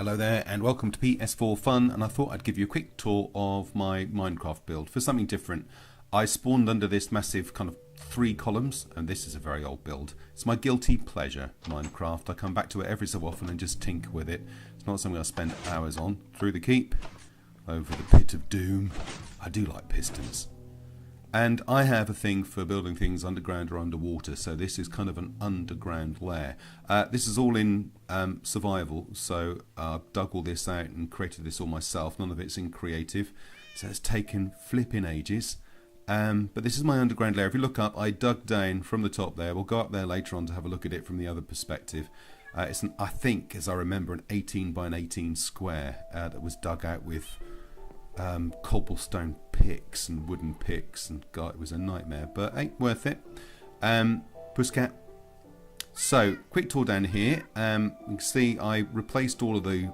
Hello there and welcome to PS4 Fun, and I thought I'd give you a quick tour of my Minecraft build for something different. I spawned under this massive kind of 3 columns, and this is a very old build. It's my guilty pleasure, Minecraft. I come back to it every so often and just tinker with it. It's not something I spend hours on. Through the keep, over the pit of doom. I do like pistons. And I have a thing for building things underground or underwater, so this is kind of an underground lair. This is all in survival, so I've dug all this out and created this all myself. None of it's in creative, so it's taken flipping ages. But this is my underground lair. If you look up, I dug down from the top there. We'll go up there later on to have a look at it from the other perspective. It's I think, as I remember, an 18 by an 18 square that was dug out with cobblestone picks and wooden picks, and God, it was a nightmare, but hey, worth it. Pusscat. So, quick tour down here. You can see I replaced all of the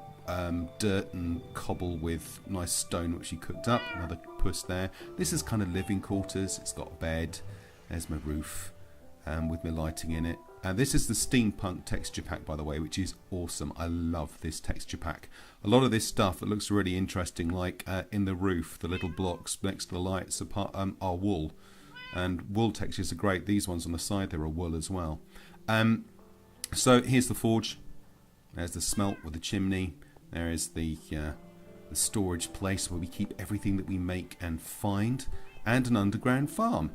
dirt and cobble with nice stone which he cooked up. Another puss there. This is kind of living quarters. It's got a bed. There's my roof with my lighting in it. This is the steampunk texture pack, by the way, which is awesome. I love this texture pack. A lot of this stuff that looks really interesting, like in the roof, the little blocks next to the lights are wool. And wool textures are great. These ones on the side, they're a wool as well. So here's the forge. There's the smelt with the chimney. There is the storage place where we keep everything that we make and find. And an underground farm.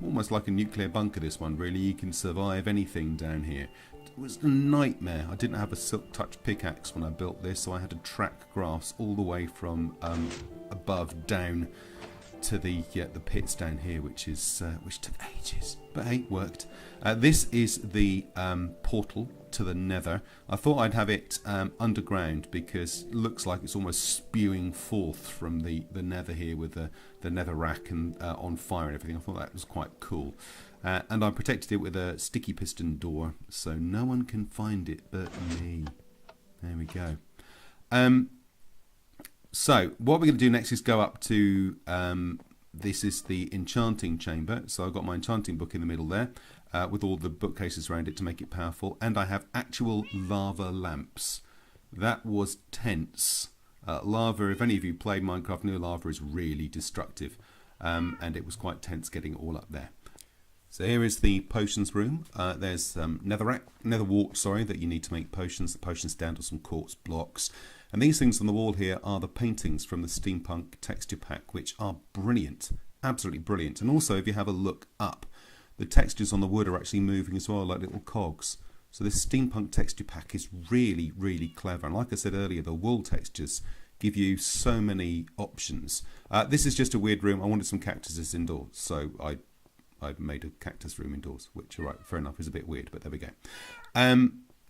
Almost like a nuclear bunker, this one, really. You can survive anything down here. It was a nightmare. I didn't have a silk touch pickaxe when I built this, so I had to track grass all the way from above down to the pits down here, which took ages, but hey, it worked. This is the portal to the Nether. I thought I'd have it underground because it looks like it's almost spewing forth from the Nether here with the Nether rack and on fire and everything. I thought that was quite cool. And I protected it with a sticky piston door, so no one can find it but me. There we go. So what we're going to do next is go up to, this is the enchanting chamber. So I've got my enchanting book in the middle there with all the bookcases around it to make it powerful. And I have actual lava lamps. That was tense. Lava, if any of you played Minecraft, know lava is really destructive. And it was quite tense getting it all up there. So here is the potions room. There's nether wart, that you need to make potions. The potions stand on some quartz blocks. And these things on the wall here are the paintings from the steampunk texture pack, which are brilliant, absolutely brilliant. And also, if you have a look up, the textures on the wood are actually moving as well, like little cogs. So this steampunk texture pack is really, really clever. And like I said earlier, the wool textures give you so many options. This is just a weird room. I wanted some cactuses indoors, so I made a cactus room indoors, which, all right, fair enough, is a bit weird, but there we go.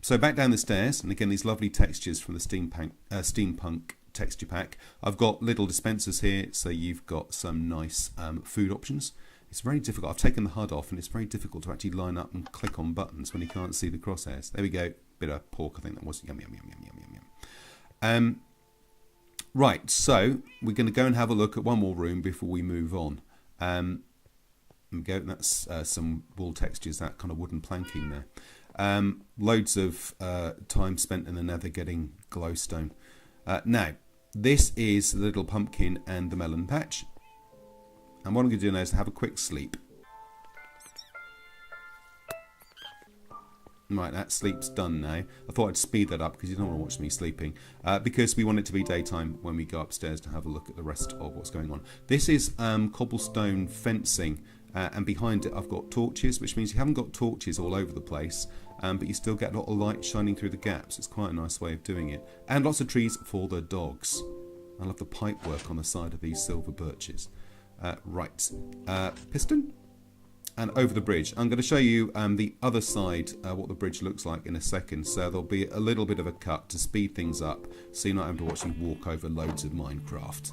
So back down the stairs, and again, these lovely textures from the steampunk texture pack. I've got little dispensers here, so you've got some nice food options. It's very difficult. I've taken the HUD off, and it's very difficult to actually line up and click on buttons when you can't see the crosshairs. There we go. Bit of pork, I think that was. Yum, yum, yum, yum, yum, yum, yum. Right, so we're going to go and have a look at one more room before we move on. There we go. That's some wool textures, that kind of wooden planking there. Loads of time spent in the Nether getting glowstone. Now, this is the little pumpkin and the melon patch. And what I'm going to do now is have a quick sleep. Right, that sleep's done now. I thought I'd speed that up because you don't want to watch me sleeping. Because we want it to be daytime when we go upstairs to have a look at the rest of what's going on. This is cobblestone fencing. And behind it I've got torches, which means you haven't got torches all over the place, but you still get a lot of light shining through the gaps. It's quite a nice way of doing it. And lots of trees for the dogs. I love the pipe work on the side of these silver birches. Right, piston. And over the bridge. I'm going to show you the other side, what the bridge looks like in a second. So there'll be a little bit of a cut to speed things up, so you're not having to watch me walk over loads of Minecraft.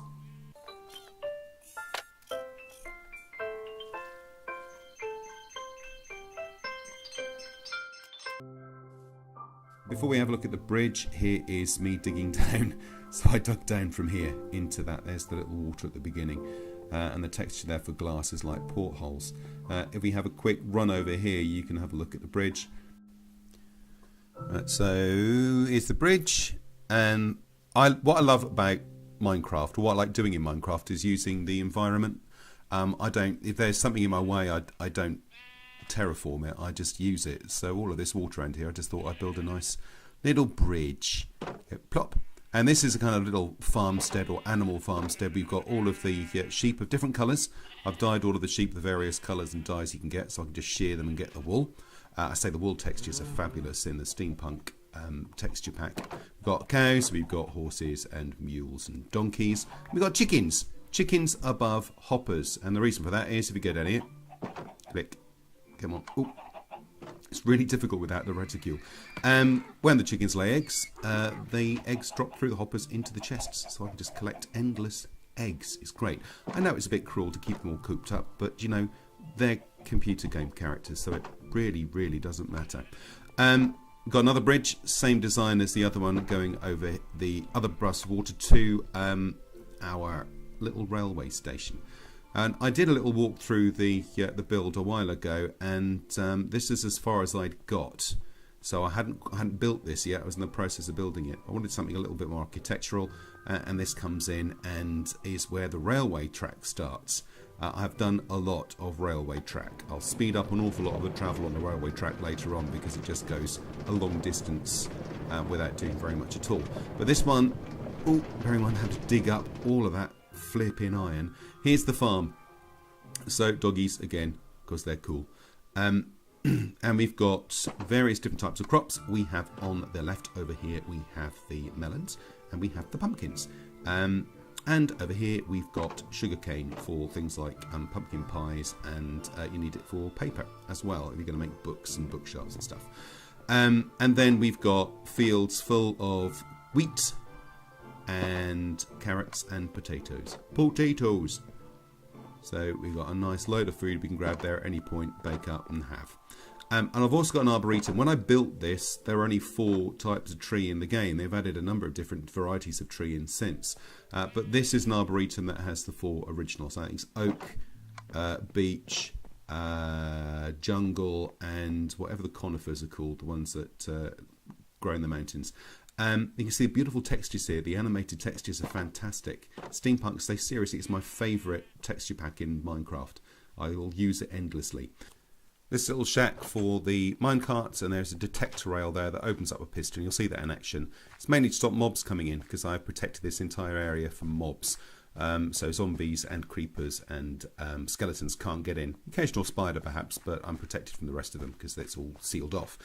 Before we have a look at the bridge, here is me digging down. So I dug down from here into that. There's the little water at the beginning. And the texture there for glass is like portholes. If we have a quick run over here, you can have a look at the bridge. Right, so here's the bridge. And what I love about Minecraft, or what I like doing in Minecraft, is using the environment. If there's something in my way, I don't terraform it, I just use it. So all of this water around here, I just thought I'd build a nice little bridge. Okay, plop. And this is a kind of little farmstead or animal farmstead. We've got all of the sheep of different colours. I've dyed all of the sheep the various colours and dyes you can get, so I can just shear them and get the wool. I say the wool textures are fabulous in the steampunk texture pack. We've got cows, we've got horses and mules and donkeys. We've got chickens. Chickens above hoppers. And the reason for that is, if you go down here, click, come on. Ooh. It's really difficult without the reticule. When the chickens lay eggs, the eggs drop through the hoppers into the chests, so I can just collect endless eggs. It's great. I know it's a bit cruel to keep them all cooped up, but you know, they're computer game characters, so it really, really doesn't matter. Got another bridge, same design as the other one, going over the other bus of water to our little railway station. And I did a little walk through the build a while ago, and this is as far as I'd got. So I hadn't built this yet. I was in the process of building it. I wanted something a little bit more architectural, and this comes in and is where the railway track starts. I've done a lot of railway track. I'll speed up an awful lot of the travel on the railway track later on because it just goes a long distance without doing very much at all. But this one, oh, bear in mind, I had to dig up all of that flipping iron. Here's the farm. So doggies again, because they're cool. And we've got various different types of crops. We have on the left over here, we have the melons and we have the pumpkins. And over here we've got sugarcane for things like pumpkin pies, and you need it for paper as well if you're going to make books and bookshelves and stuff. And then we've got fields full of wheat and carrots and potatoes. Potatoes! So we've got a nice load of food we can grab there at any point, bake up and have. And I've also got an arboretum. When I built this, there were only 4 types of tree in the game. They've added a number of different varieties of tree in since. But this is an arboretum that has the 4 originals. I think it's oak, beech, jungle, and whatever the conifers are called, the ones that grow in the mountains. You can see the beautiful textures here. The animated textures are fantastic. Steampunk, say seriously, it's my favourite texture pack in Minecraft. I will use it endlessly. This little shack for the minecarts, and there's a detector rail there that opens up a piston. You'll see that in action. It's mainly to stop mobs coming in, because I've protected this entire area from mobs. So zombies and creepers and skeletons can't get in. Occasional spider perhaps, but I'm protected from the rest of them because it's all sealed off.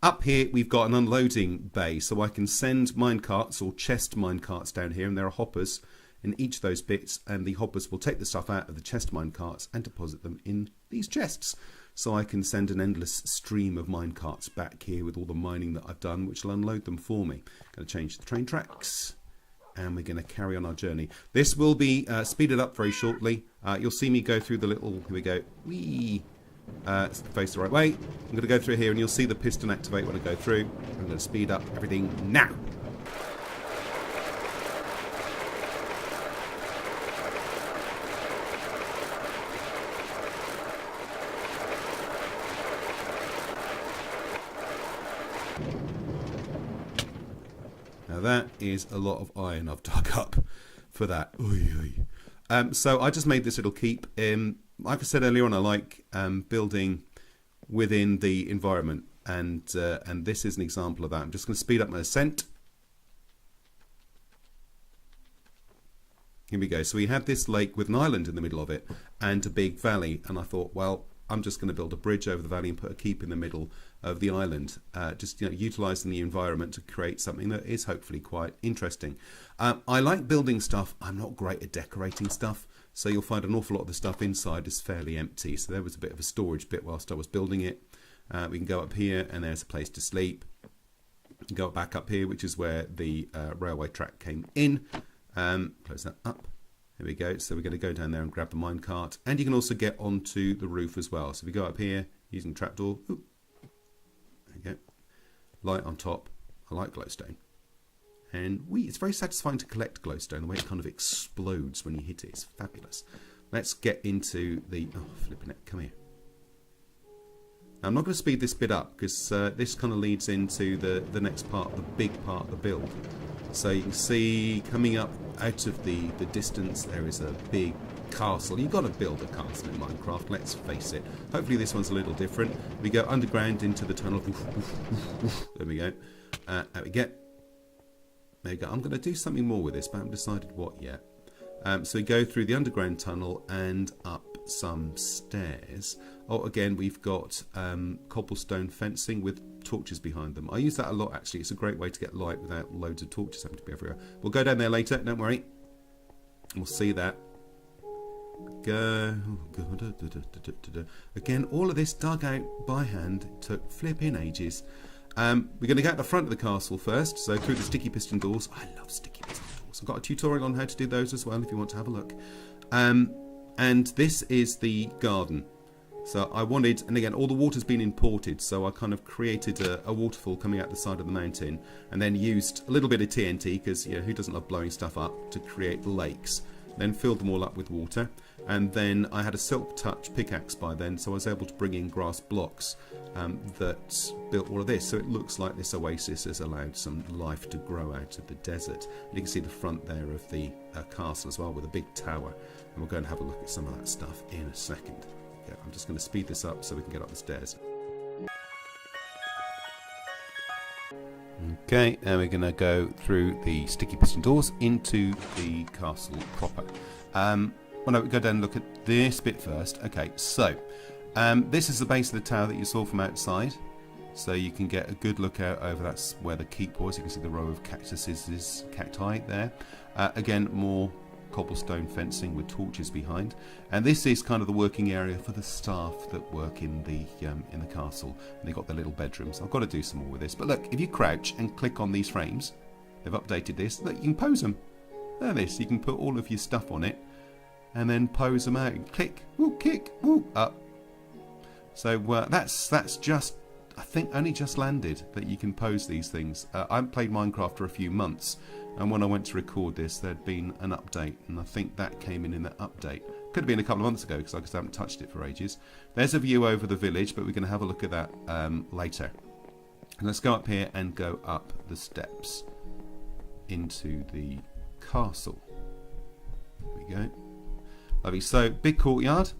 Up here we've got an unloading bay, so I can send minecarts or chest minecarts down here, and there are hoppers in each of those bits, and the hoppers will take the stuff out of the chest minecarts and deposit them in these chests. So I can send an endless stream of minecarts back here with all the mining that I've done, which will unload them for me. Going to change the train tracks, and we're going to carry on our journey. This will be speeded up very shortly. You'll see me go through the little, here we go, whee, face the right way. I'm going to go through here, and you'll see the piston activate when I go through. I'm going to speed up everything now. Now that is a lot of iron I've dug up for that. So I just made this little keep. Like I said earlier on, I like building within the environment, and this is an example of that. I'm just going to speed up my ascent. Here we go. So we had this lake with an island in the middle of it and a big valley, and I thought, well, I'm just going to build a bridge over the valley and put a keep in the middle of the island, just utilising the environment to create something that is hopefully quite interesting. I like building stuff. I'm not great at decorating stuff, so you'll find an awful lot of the stuff inside is fairly empty. So there was a bit of a storage bit whilst I was building it. We can go up here, and there's a place to sleep. Go back up here, which is where the railway track came in. Close that up. There we go. So we're going to go down there and grab the minecart, and you can also get onto the roof as well. So if we go up here using trapdoor, there you go. Light on top. I like glowstone, and it's very satisfying to collect glowstone. The way it kind of explodes when you hit it, it's fabulous. Let's get into the flipping it. Come here. Now, I'm not going to speed this bit up because this kind of leads into the next part, the big part of the build. So you can see coming up out of the distance there is a big castle. You've got to build a castle in Minecraft, let's face it. Hopefully this one's a little different. We go underground into the tunnel. There we go. Out we get. There you go. I'm going to do something more with this, but I haven't decided what yet. So we go through the underground tunnel and up some stairs. Oh, again, we've got cobblestone fencing with torches behind them. I use that a lot, actually. It's a great way to get light without loads of torches having to be everywhere. We'll go down there later, don't worry. We'll see that. Go. Again, all of this dug out by hand. It took flipping ages. We're going to get at the front of the castle first, so through the sticky piston doors. I love sticky piston doors. I've got a tutorial on how to do those as well if you want to have a look. And this is the garden. So I wanted, and again, all the water's been imported, so I kind of created a waterfall coming out the side of the mountain, and then used a little bit of TNT, because you know, who doesn't love blowing stuff up, to create the lakes. Then filled them all up with water, and then I had a silk touch pickaxe by then, so I was able to bring in grass blocks that built all of this. So it looks like this oasis has allowed some life to grow out of the desert. And you can see the front there of the castle as well, with a big tower, and we're going to have a look at some of that stuff in a second. Yeah, I'm just going to speed this up so we can get up the stairs. Okay, now we're going to go through the sticky piston doors into the castle proper. Well, no, we go down and look at this bit first. Okay, so this is the base of the tower that you saw from outside. So you can get a good look out over. That's where the keep was. You can see the row of cacti there. Again, more cobblestone fencing with torches behind, and this is kind of the working area for the staff that work in the castle, and they've got their little bedrooms. I've got to do some more with this, but look, if you crouch and click on these frames, they've updated this. Look, you can pose them. There it is. You can put all of your stuff on it and then pose them out and click, woo, kick, woo, up. So that's just, I think, only just landed that you can pose these things. I haven't played Minecraft for a few months, and when I went to record this, there'd been an update, and I think that came in that update. Could have been a couple of months ago, because I just haven't touched it for ages. There's a view over the village, but we're going to have a look at that later. And let's go up here and go up the steps into the castle. There we go. Lovely. So, big courtyard.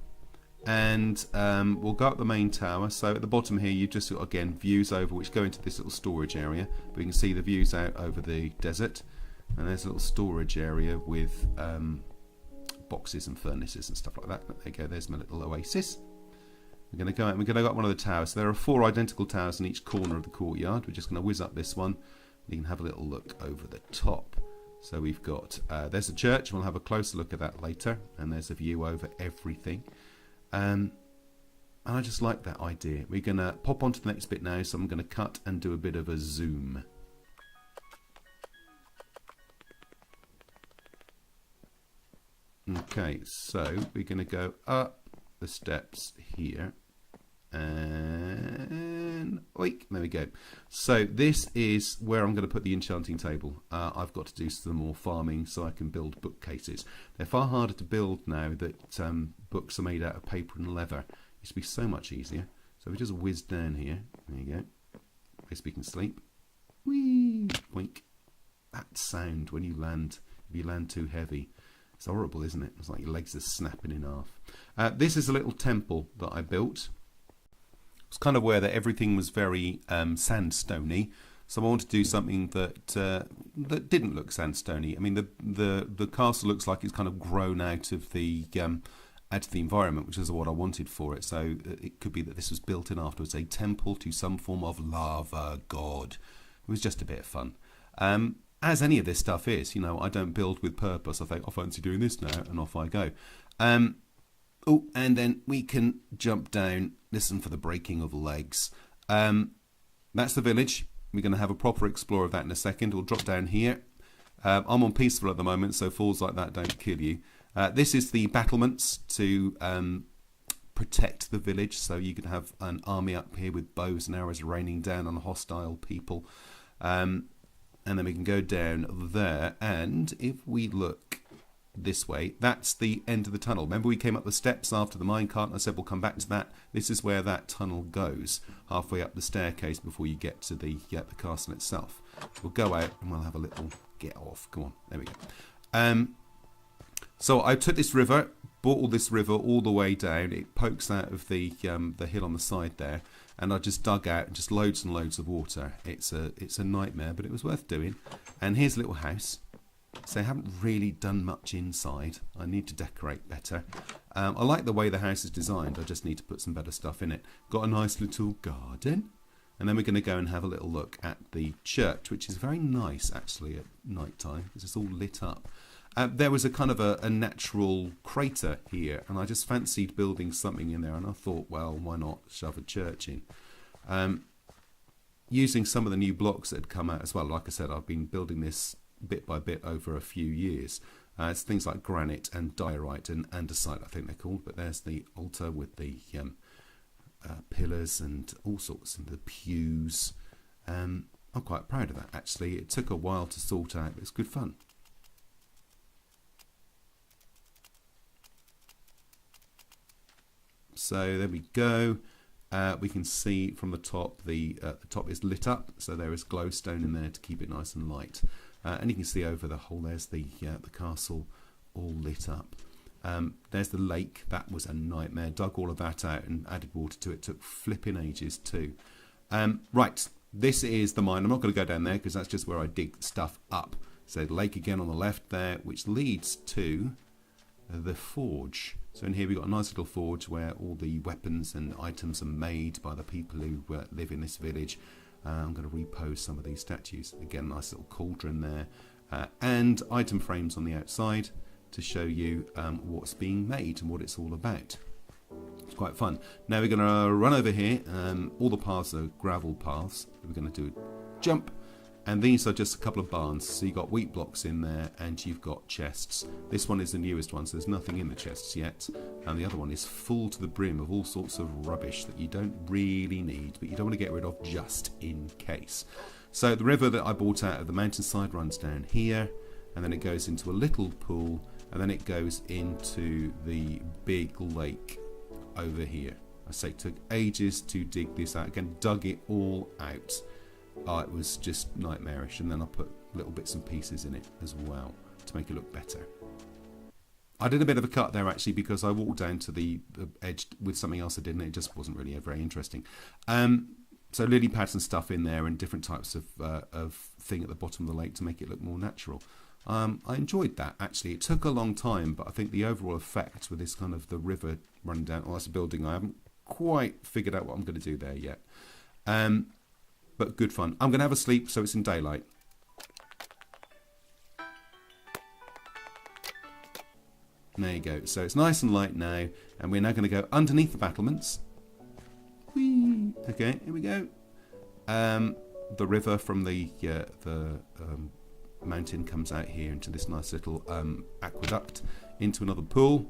And we'll go up the main tower. So at the bottom here you've just got, again, views over which go into this little storage area. But you can see the views out over the desert. And there's a little storage area with boxes and furnaces and stuff like that. There you go, there's my little oasis. We're going to go out and we're going to go up one of the towers. So there are 4 identical towers in each corner of the courtyard. We're just going to whiz up this one. You can have a little look over the top. So we've got, there's a church. We'll have a closer look at that later. And there's a view over everything. And I just like that idea. We're going to pop onto the next bit now, so I'm going to cut and do a bit of a zoom. Okay, so we're going to go up the steps here. And oink, there we go. So this is where I'm going to put the enchanting table. I've got to do some more farming so I can build bookcases. They're far harder to build now that books are made out of paper and leather. It used to be so much easier. So we just whiz down here. There you go. Place we can sleep. Whee! Boink. That sound when you land, if you land too heavy. It's horrible, isn't it? It's like your legs are snapping in half. This is a little temple that I built. It's kind of where that everything was very sandstony, so I wanted to do something that that didn't look sandstony. I mean, the castle looks like it's kind of grown out of the environment, which is what I wanted for it. So it could be that this was built in afterwards, a temple to some form of lava god. It was just a bit of fun. As any of this stuff is, you know, I don't build with purpose. I think I fancy doing this now, and off I go. Oh, and then we can jump down. Listen for the breaking of legs. That's the village. We're going to have a proper explore of that in a second. We'll drop down here. I'm on peaceful at the moment, so falls like that don't kill you. This is the battlements to protect the village. So you could have an army up here with bows and arrows raining down on hostile people. And then we can go down there. And if we look this way, that's the end of the tunnel. Remember we came up the steps after the minecart, and I said we'll come back to that. This is where that tunnel goes, halfway up the staircase before you get to the castle itself. We'll go out and we'll have a little get off. Come on, there we go. So I took this river, brought all this river all the way down. It pokes out of the hill on the side there, and I just dug out just loads and loads of water. It's a nightmare, but it was worth doing. And here's a little house. So I haven't really done much inside. I need to decorate better. I like the way the house is designed. I just need to put some better stuff in it. Got a nice little garden. And then we're going to go and have a little look at the church, which is very nice actually at night time. It's just all lit up. There was a kind of a natural crater here, and I just fancied building something in there, and I thought, well, why not shove a church in? Using some of the new blocks that had come out as well. Like I said, I've been building this bit by bit over a few years. It's things like granite and diorite and andesite, I think they're called. But there's the altar with the pillars and all sorts, and the pews. I'm quite proud of that, actually. It took a while to sort out, but it's good fun. So there we go. We can see from the top, the top is lit up, so there is glowstone in there to keep it nice and light. And you can see over the whole, there's the castle all lit up. There's the lake. That was a nightmare. Dug all of that out and added water to it. Took flipping ages too. Right, this is the mine. I'm not going to go down there because that's just where I dig stuff up. So the lake again on the left there, which leads to the forge. So in here we've got a nice little forge where all the weapons and items are made by the people who live in this village. I'm going to repose some of these statues. Again, nice little cauldron there. And item frames on the outside to show you what's being made and what it's all about. It's quite fun. Now we're going to run over here. All the paths are gravel paths. We're going to do a jump. And these are just a couple of barns. So you've got wheat blocks in there and you've got chests. This one is the newest one, so there's nothing in the chests yet. And the other one is full to the brim of all sorts of rubbish that you don't really need, but you don't want to get rid of just in case. So the river that I bought out of the mountainside runs down here, and then it goes into a little pool, and then it goes into the big lake over here. I say it took ages to dig this out. Again, dug it all out. It was just nightmarish, and then I put little bits and pieces in it as well to make it look better. I did a bit of a cut there actually because I walked down to the edge with something else I did, and it just wasn't really very interesting. So lily pads and stuff in there, and different types of thing at the bottom of the lake to make it look more natural. I enjoyed that actually. It took a long time, but I think the overall effect with this kind of the river running down, that's a building. I haven't quite figured out what I'm going to do there yet. But good fun. I'm going to have a sleep so it's in daylight. There you go. So it's nice and light now, and we're now going to go underneath the battlements. Whee! Okay, here we go. The river from the mountain comes out here into this nice little aqueduct, into another pool.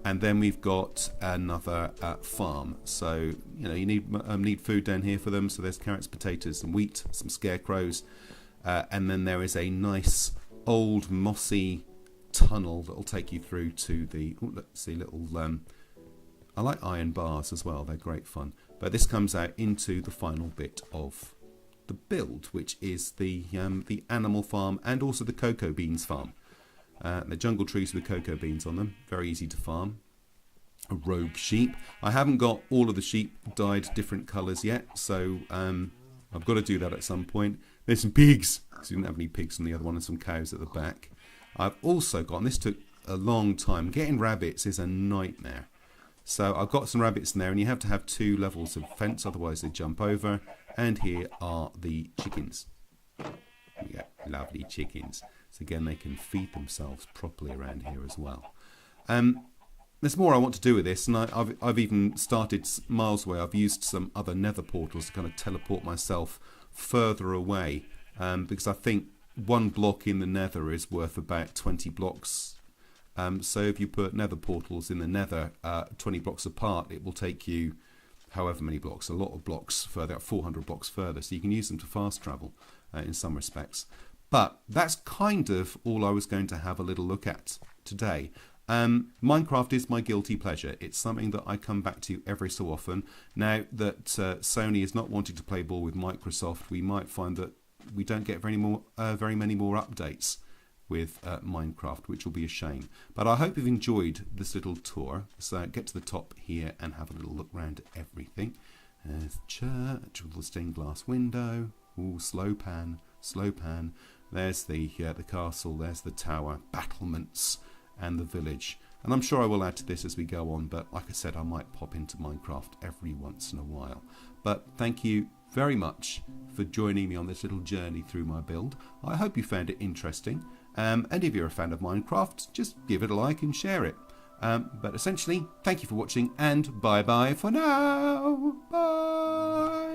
And then we've got another farm. So, you know, you need food down here for them. So there's carrots, potatoes, and wheat, some scarecrows. And then there is a nice old mossy tunnel that will take you through to the, let's see, little, I like iron bars as well. They're great fun. But this comes out into the final bit of the build, which is the animal farm and also the cocoa beans farm. The jungle trees with cocoa beans on them. Very easy to farm. A rogue sheep. I haven't got all of the sheep dyed different colours yet, so I've got to do that at some point. There's some pigs. So you didn't have any pigs on the other one, and some cows at the back. I've also got, and this took a long time, getting rabbits is a nightmare. So I've got some rabbits in there, and you have to have 2 levels of fence, otherwise they jump over. And here are the chickens. There we go, lovely chickens. So again, they can feed themselves properly around here as well. There's more I want to do with this, and I've even started miles away. I've used some other nether portals to kind of teleport myself further away, because I think 1 block in the nether is worth about 20 blocks. So if you put nether portals in the nether 20 blocks apart, it will take you however many blocks, a lot of blocks further, 400 blocks further. So you can use them to fast travel in some respects. But that's kind of all I was going to have a little look at today. Minecraft is my guilty pleasure. It's something that I come back to every so often. Now that Sony is not wanting to play ball with Microsoft, we might find that we don't get very many more updates with Minecraft, which will be a shame. But I hope you've enjoyed this little tour. So get to the top here and have a little look around at everything. There's the church with the stained glass window. Ooh, slow pan, slow pan. There's the castle, there's the tower, battlements, and the village. And I'm sure I will add to this as we go on, but like I said, I might pop into Minecraft every once in a while. But thank you very much for joining me on this little journey through my build. I hope you found it interesting. And if you're a fan of Minecraft, just give it a like and share it. But essentially, thank you for watching, and bye-bye for now. Bye!